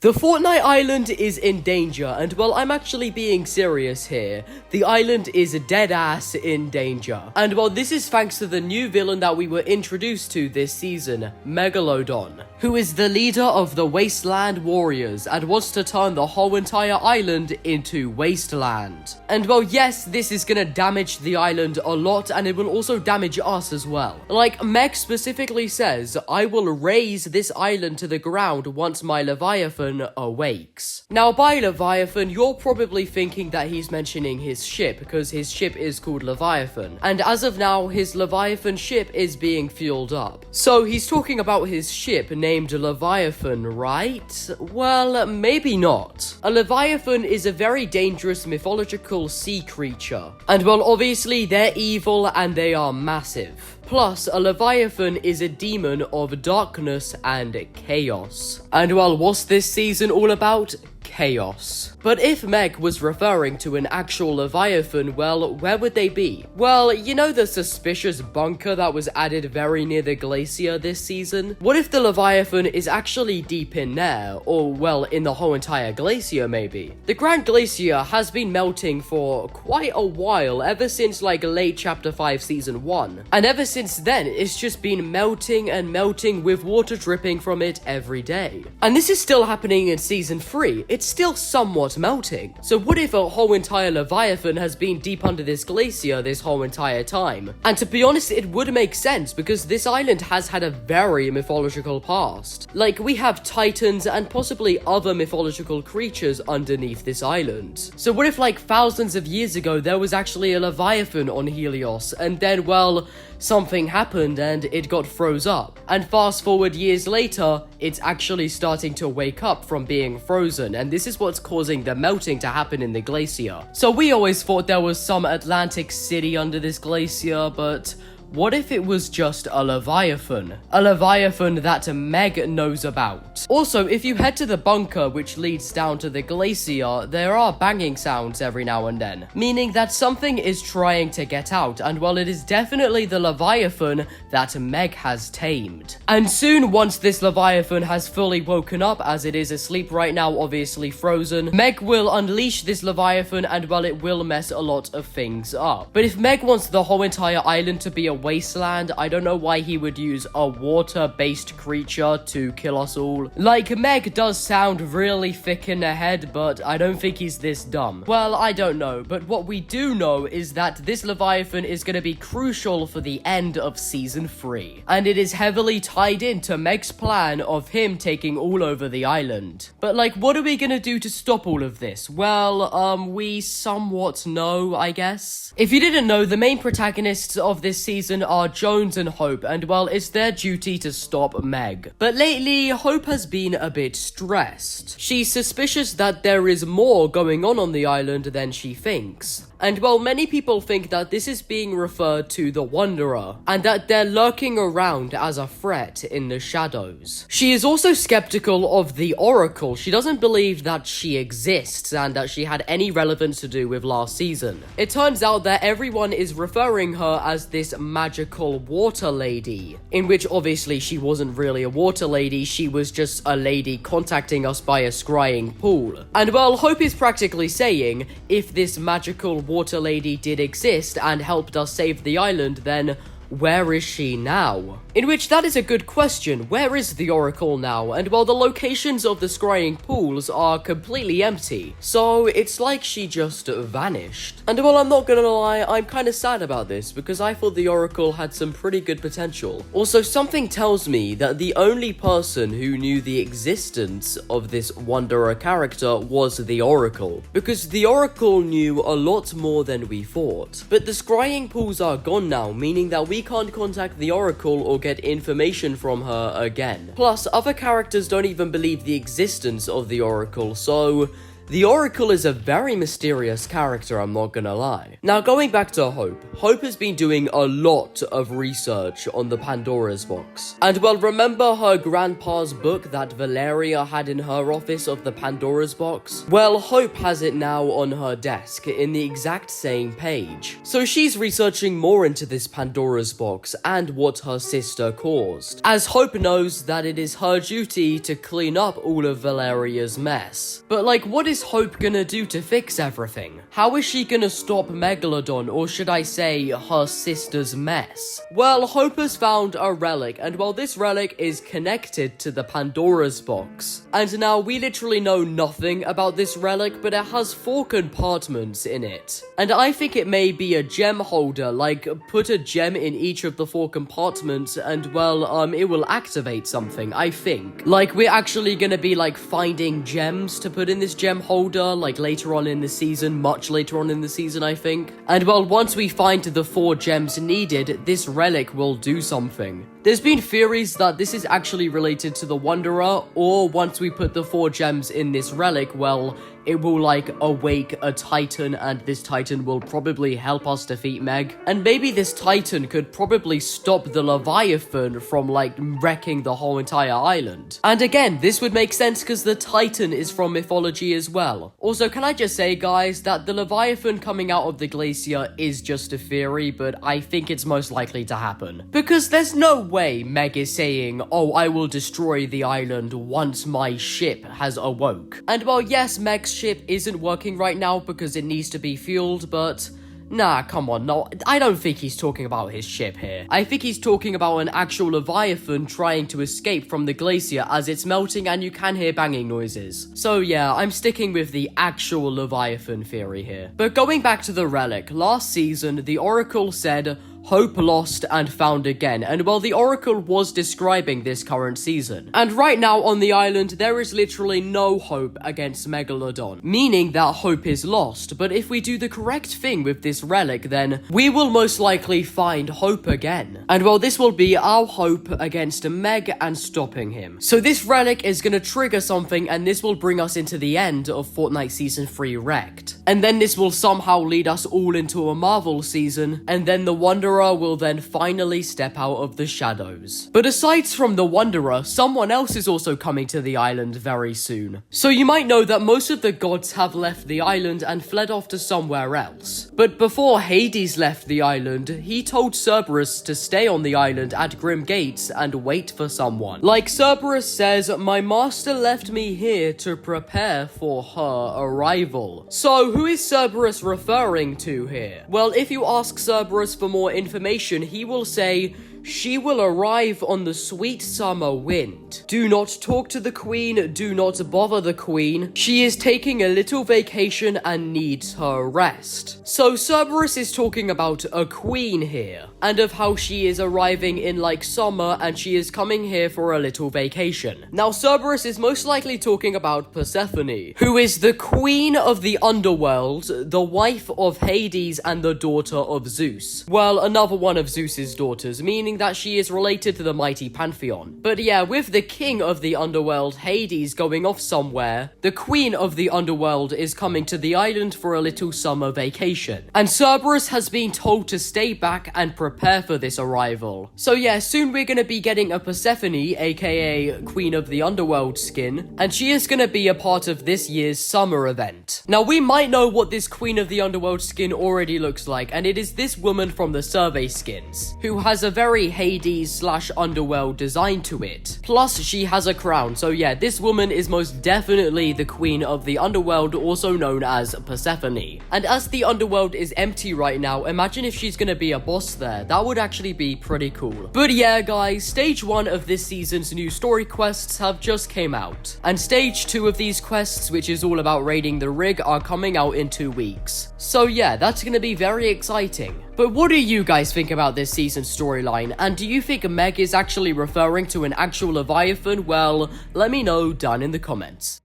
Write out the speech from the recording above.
The Fortnite island is in danger, and well, I'm actually being serious here. The island is dead ass in danger. And well, this is thanks to the new villain that we were introduced to this season, Megalodon, who is the leader of the Wasteland Warriors and wants to turn the whole entire island into wasteland. And well, yes, this is gonna damage the island a lot, and it will also damage us as well. Like Meg specifically says, I will raise this island to the ground once my Leviathan awakes. Now, by Leviathan, you're probably thinking that he's mentioning his ship, because his ship is called Leviathan, and as of now, his Leviathan ship is being fueled up. So he's talking about his ship named Leviathan, right? Well, maybe not. A Leviathan is a very dangerous mythological sea creature, and well, obviously they're evil and they are massive. Plus, a Leviathan is a demon of darkness and chaos. And well, what's this season all about? Chaos. But if Meg was referring to an actual Leviathan, well, where would they be? Well, you know the suspicious bunker that was added very near the glacier this season? What if the Leviathan is actually deep in there? Or, well, in the whole entire glacier, maybe? The Grand Glacier has been melting for quite a while, ever since, like, late Chapter 5 Season 1. And ever since then, it's just been melting and melting with water dripping from it every day. And this is still happening in Season 3. It's still somewhat melting. So what if a whole entire Leviathan has been deep under this glacier this whole entire time? And to be honest, it would make sense because this island has had a very mythological past. Like, we have titans and possibly other mythological creatures underneath this island. So what if, like, thousands of years ago there was actually a Leviathan on Helios, and then, well, something happened and it got froze up. And fast forward years later, it's actually starting to wake up from being frozen, and this is what's causing the melting to happen in the glacier. So we always thought there was some Atlantic city under this glacier, but what if it was just a Leviathan? A Leviathan that Meg knows about. Also, if you head to the bunker which leads down to the glacier, there are banging sounds every now and then, meaning that something is trying to get out, and well, it is definitely the Leviathan that Meg has tamed. And soon, once this Leviathan has fully woken up, as it is asleep right now, obviously frozen, Meg will unleash this Leviathan, and well, it will mess a lot of things up. But if Meg wants the whole entire island to be a wasteland, I don't know why he would use a water-based creature to kill us all. Like, Meg does sound really thick in the head, but I don't think he's this dumb. Well, I don't know, but what we do know is that this Leviathan is going to be crucial for the end of Season 3. And it is heavily tied into Meg's plan of him taking all over the island. But like, what are we going to do to stop all of this? Well, we somewhat know, I guess. If you didn't know, the main protagonists of this season are Jones and Hope, and well, it's their duty to stop Meg. But lately, Hope has been a bit stressed. She's suspicious that there is more going on the island than she thinks. And well, many people think that this is being referred to the Wanderer, and that they're lurking around as a threat in the shadows. She is also skeptical of the Oracle. She doesn't believe that she exists and that she had any relevance to do with last season. It turns out that everyone is referring her as this magical water lady, in which obviously she wasn't really a water lady, she was just a lady contacting us by a scrying pool. And well, Hope is practically saying, if this magical water lady did exist and helped us save the island, then where is she now? In which, that is a good question. Where is the Oracle now? And well, the locations of the scrying pools are completely empty, so it's like she just vanished. And well, I'm not gonna lie, I'm kind of sad about this, because I thought the Oracle had some pretty good potential. Also, something tells me that the only person who knew the existence of this Wanderer character was the Oracle, because the Oracle knew a lot more than we thought. But the scrying pools are gone now, meaning that we can't contact the Oracle or get information from her again. Plus, other characters don't even believe the existence of the Oracle, so The Oracle is a very mysterious character, I'm not gonna lie. Now, going back to Hope. Hope has been doing a lot of research on the Pandora's box. And well, remember her grandpa's book that Valeria had in her office of the Pandora's box? Well, Hope has it now on her desk in the exact same page. So she's researching more into this Pandora's box and what her sister caused, as Hope knows that it is her duty to clean up all of Valeria's mess. But like, what is Hope gonna do to fix everything? How is she gonna stop Megalodon, or should I say her sister's mess? Well, Hope has found a relic, and well, this relic is connected to the Pandora's box. And now we literally know nothing about this relic, but it has 4 compartments in it. And I think it may be a gem holder, like put a gem in each of the 4 compartments and well, it will activate something, I think. Like, we're actually gonna be like finding gems to put in this gem holder, like later on in the season, much later on in the season, I think. And well, once we find the 4 gems needed, this relic will do something. There's been theories that this is actually related to the Wanderer, or once we put the 4 gems in this relic, well, it will like awake a titan, and this titan will probably help us defeat Meg. And maybe this titan could probably stop the Leviathan from like wrecking the whole entire island. And again, this would make sense because the titan is from mythology as well. Also, can I just say, guys, that the Leviathan coming out of the glacier is just a theory, but I think it's most likely to happen. Because there's no way Meg is saying, oh, I will destroy the island once my ship has awoke. And well, yes, Meg's ship isn't working right now because it needs to be fueled, but nah, come on, no, I don't think he's talking about his ship here. I think he's talking about an actual Leviathan trying to escape from the glacier as it's melting and you can hear banging noises. So yeah, I'm sticking with the actual Leviathan theory here. But going back to the relic, last season, the Oracle said, Hope lost and found again, and well, the Oracle was describing this current season. And right now on the island, there is literally no hope against Megalodon, meaning that hope is lost. But if we do the correct thing with this relic, then we will most likely find hope again. And well, this will be our hope against Meg and stopping him. So this relic is gonna trigger something, and this will bring us into the end of Fortnite Season 3 Wrecked. And then this will somehow lead us all into a Marvel season, and then the Wanderer will then finally step out of the shadows. But aside from the Wanderer, someone else is also coming to the island very soon. So you might know that most of the gods have left the island and fled off to somewhere else. But before Hades left the island, he told Cerberus to stay on the island at Grim Gates and wait for someone. Like Cerberus says, my master left me here to prepare for her arrival. So who is Cerberus referring to here? Well, if you ask Cerberus for more information, he will say, she will arrive on the sweet summer wind. Do not talk to the queen, do not bother the queen. She is taking a little vacation and needs her rest. So Cerberus is talking about a queen here, and of how she is arriving in like summer and she is coming here for a little vacation. Now Cerberus is most likely talking about Persephone, who is the queen of the underworld, the wife of Hades and the daughter of Zeus. Well, another one of Zeus's daughters, meaning that she is related to the mighty pantheon. But yeah, with the king of the underworld, Hades, going off somewhere, the queen of the underworld is coming to the island for a little summer vacation. And Cerberus has been told to stay back and prepare for this arrival. So yeah, soon we're gonna be getting a Persephone, aka Queen of the Underworld skin, and she is gonna be a part of this year's summer event. Now we might know what this Queen of the Underworld skin already looks like, and it is this woman from the survey skins, who has a very Hades / Underworld design to it. Plus, she has a crown, so yeah, this woman is most definitely the Queen of the Underworld, also known as Persephone. And as the Underworld is empty right now, imagine if she's gonna be a boss there. That would actually be pretty cool. But yeah, guys, stage 1 of this season's new story quests have just came out. And stage 2 of these quests, which is all about raiding the rig, are coming out in 2 weeks. So yeah, that's gonna be very exciting. But what do you guys think about this season's storyline? And do you think Meg is actually referring to an actual Leviathan? Well, let me know down in the comments.